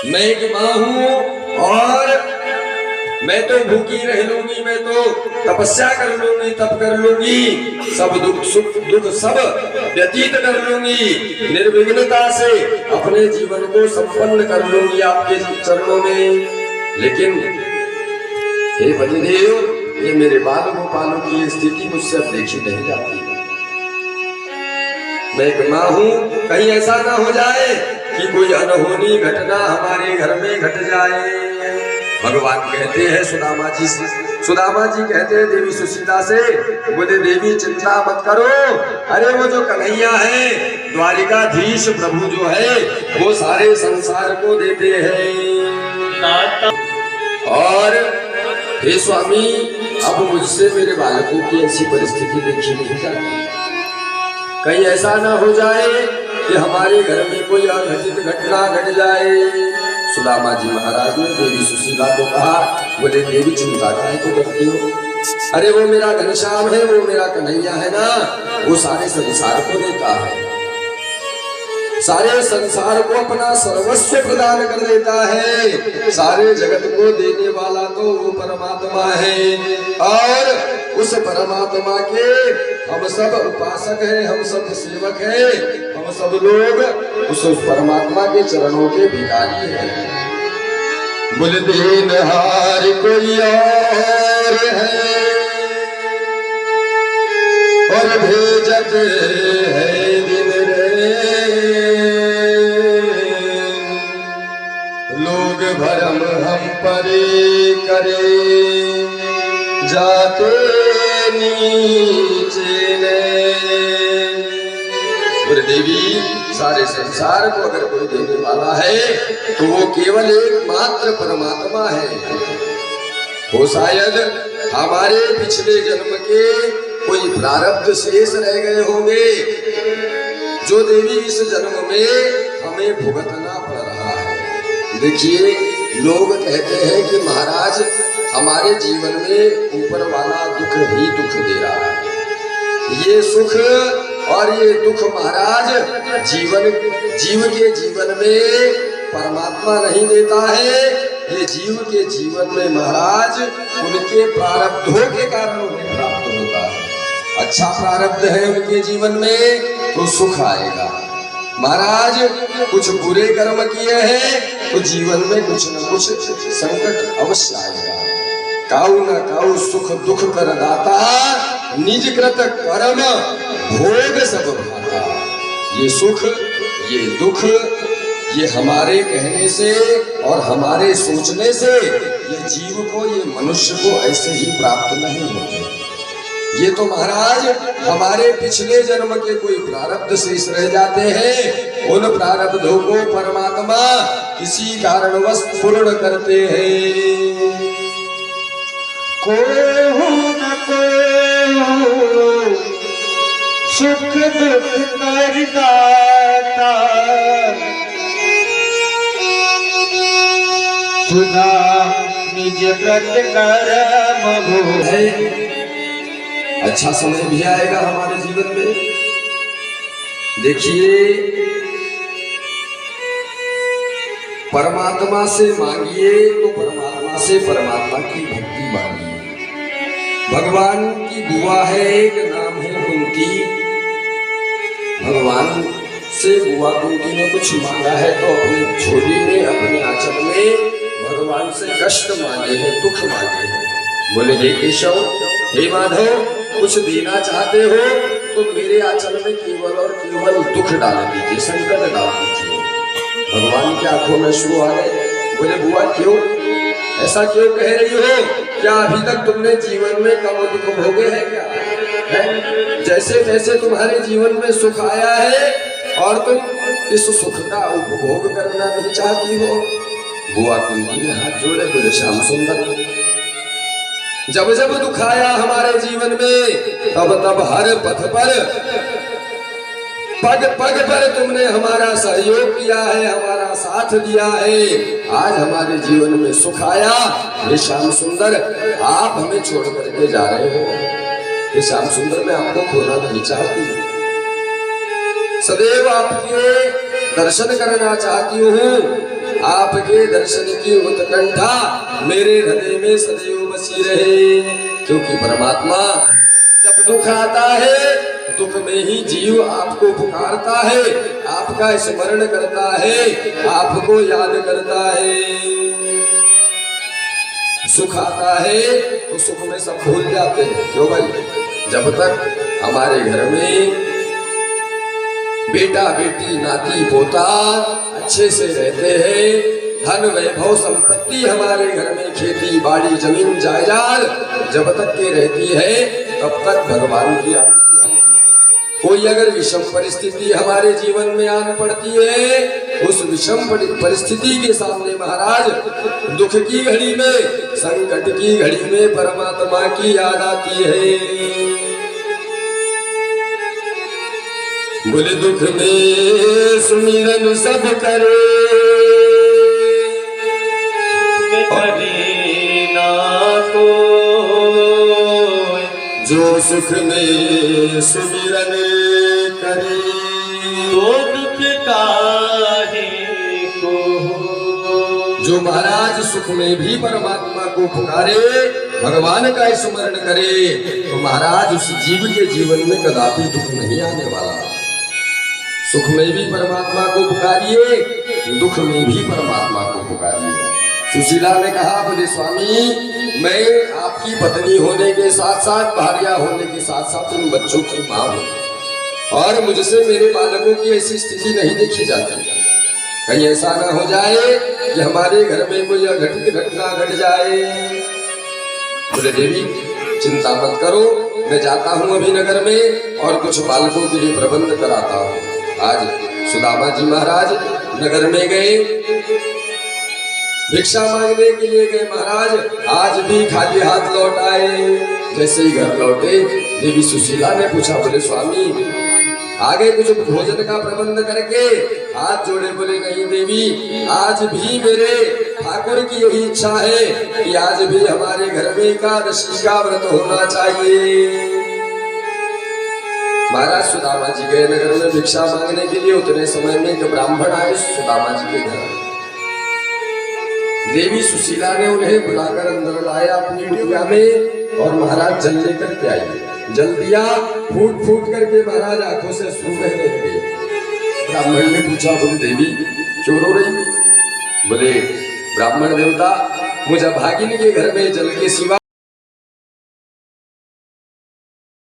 मैं एक माँ हूँ और मैं तो भूखी रह लूंगी, मैं तो तपस्या कर लूंगी, तप कर लूंगी, सब दुख सुख दुख सब व्यतीत कर लूंगी, निर्विघ्नता से अपने जीवन को संपन्न कर लूंगी आपके चरणों में। लेकिन हे बलिदेव, ये मेरे बाल गोपालों की स्थिति मुझसे अब देखी नहीं जाती। मैं एक माँ हूँ, कहीं ऐसा ना हो जाए कि कोई अनहोनी घटना हमारे घर में घट जाए। भगवान कहते हैं सुदामा जी कहते हैं देवी सुशीला से, बोले देवी चिंता मत करो, अरे वो जो कन्हैया है द्वारिकाधीश प्रभु जो है वो सारे संसार को देते हैं। और हे स्वामी, अब मुझसे मेरे बालकों की ऐसी परिस्थिति देखी नहीं जाती। कहीं ऐसा ना हो जाए कि हमारे घर में कोई अघटित घटना घट जाए। सुदामा जी महाराज ने देवी सुशीला को कहा, बोले देवी चिंता काहे को करती हो? अरे वो मेरा घनश्याम है, वो मेरा कन्हैया है ना, वो सारे संसार को देता है, सारे संसार को अपना सर्वस्व प्रदान कर देता है। सारे जगत को देने वाला तो वो परमात्मा है और उस परमात्मा के हम सब उपासक हैं, हम सब सेवक हैं, हम सब लोग उस परमात्मा के चरणों के भिखारी हैं। बोले देनहार कोई और है और भेजत है दिन रे, लोग भरम हम परे करे जाते नीचे ने। बोले देवी, सारे संसार को अगर कोई देने वाला है तो वो केवल एकमात्र परमात्मा है। वो शायद हमारे पिछले जन्म के कोई प्रारब्ध शेष रह गए होंगे जो देवी इस जन्म में हमें भुगतना पड़ रहा है। देखिए, लोग कहते हैं कि महाराज हमारे जीवन में ऊपर वाला दुख ही दुख दे रहा है। ये सुख और ये दुख महाराज जीव के जीवन में परमात्मा नहीं देता है, ये जीव के जीवन में महाराज उनके प्रारब्धों के कारण उन्हें प्राप्त होता है। अच्छा प्रारब्ध है उनके जीवन में तो सुख आएगा। महाराज कुछ बुरे कर्म किए हैं तो जीवन में कुछ न कुछ संकट अवश्य आएगा। काऊ न काऊ सुख दुख कर दाता, निज कृत कर्म भोग सब भाता। ये सुख ये दुख ये हमारे कहने से और हमारे सोचने से ये जीव को, ये मनुष्य को ऐसे ही प्राप्त नहीं होते। ये तो महाराज हमारे पिछले जन्म के कोई प्रारब्ध शेष रह जाते हैं, उन प्रारब्धों को परमात्मा किसी कारणवश पूर्ण करते हैं। कोहू न कोहू सुख दुख कर दाता, सुना निज व्रत कर्म भोग। अच्छा समय भी आएगा हमारे जीवन में। देखिए, परमात्मा से मांगिए तो परमात्मा से परमात्मा की भक्ति मांगिए। भगवान की बुआ है, एक नाम है कुंती। भगवान से बुआ कुंती ने कुछ मांगा है तो अपनी झोली में, अपने आंचल में भगवान से कष्ट मांगे हैं, दुख मांगे हैं। बोले हे केशव, हे माधव, कुछ देना चाहते हो तो मेरे आंचल में केवल और केवल दुख डाल दीजिए, संकट डाल दीजिए। भगवान की आंखों में आंसू आ गए। बोले बुआ क्यों, ऐसा क्यों कह रही हो? क्या अभी तक तुमने जीवन में कम दुख भोगे हैं क्या? है? जैसे तैसे तुम्हारे जीवन में सुख आया है और तुम इस सुख का उपभोग करना नहीं चाहती हो। बुआ कुंती ने हाथ जोड़े, बोले श्याम सुंदर, जब जब दुख आया हमारे जीवन में तब तब हर पथ पर पग पग पर तुमने हमारा सहयोग किया है, हमारा साथ दिया है। आज हमारे जीवन में सुख आया, ये श्याम सुंदर आप हमें छोड़ करके जा रहे हो। ये श्याम सुंदर मैं आपको खोना नहीं चाहती, सदैव आपके दर्शन करना चाहती हूँ, आपके दर्शन की उत्कंठा मेरे हृदय में सदैव बसी रहे। क्योंकि परमात्मा जब दुख आता है, दुख में ही जीव आपको पुकारता है, आपका स्मरण करता है, आपको याद करता है। सुख आता है तो सुख में सब भूल जाते हैं। क्यों भाई? जब तक हमारे घर में बेटा बेटी नाती पोता अच्छे से रहते हैं, धन वैभव संपत्ति हमारे घर में खेती बाड़ी जमीन जायदाद जब तक के रहती है, तब तक भगवान की आज्ञा। कोई अगर विषम परिस्थिति हमारे जीवन में आन पड़ती है, उस विषम परिस्थिति के सामने महाराज दुख की घड़ी में, संकट की घड़ी में परमात्मा की याद आती है। बोले दुख में सुमिरन सब करे, जो सुख में सुमिरन करे, तो दुख काहे को। जो महाराज सुख में भी परमात्मा को पुकारे, भगवान का स्मरण करे, तो महाराज उस जीव के जीवन में कदापि दुख नहीं आने वाला। सुख में भी परमात्मा को पुकारिए, दुख में भी परमात्मा को पुकारिए। सुशीला ने कहा, बोले स्वामी मैं आपकी पत्नी होने के साथ साथ, भार्या होने के साथ साथ उन बच्चों की माँ हूँ, और मुझसे मेरे बालकों की ऐसी स्थिति नहीं देखी जाती। कहीं ऐसा ना हो जाए कि हमारे घर में कोई अघटित घटना घट जाए। बोले देवी चिंता मत करो, मैं जाता हूँ अभी नगर में और कुछ बालकों के लिए प्रबंध कराता हूँ। आज सुदामा जी महाराज नगर में गए, भिक्षा मांगने के लिए गए। महाराज आज भी खाली हाथ लौट आए। जैसे ही घर लौटे, देवी सुशीला ने पूछा, बोले स्वामी आगे कुछ भोजन का प्रबंध करके? हाथ जोड़े बोले, नहीं देवी, आज भी मेरे ठाकुर की यही इच्छा है कि आज भी हमारे घर में एकादशी का व्रत होना चाहिए। महाराज सुदामा जी गए नगर में भिक्षा मांगने के लिए। उतने समय में एक ब्राह्मण आए सुदामा जी के घर। देवी सुशीला ने उन्हें बुलाकर अंदर लाया अपनी कुटिया में, और महाराज जल लेकर के आई। जल दिया, फूट फूट करके महाराज आंखों से आंसू बहने लगे। ब्राह्मण ने पूछा, बोले देवी क्यों रो रही? बोले ब्राह्मण देवता, मुझे भागिन के घर में जल के सिवा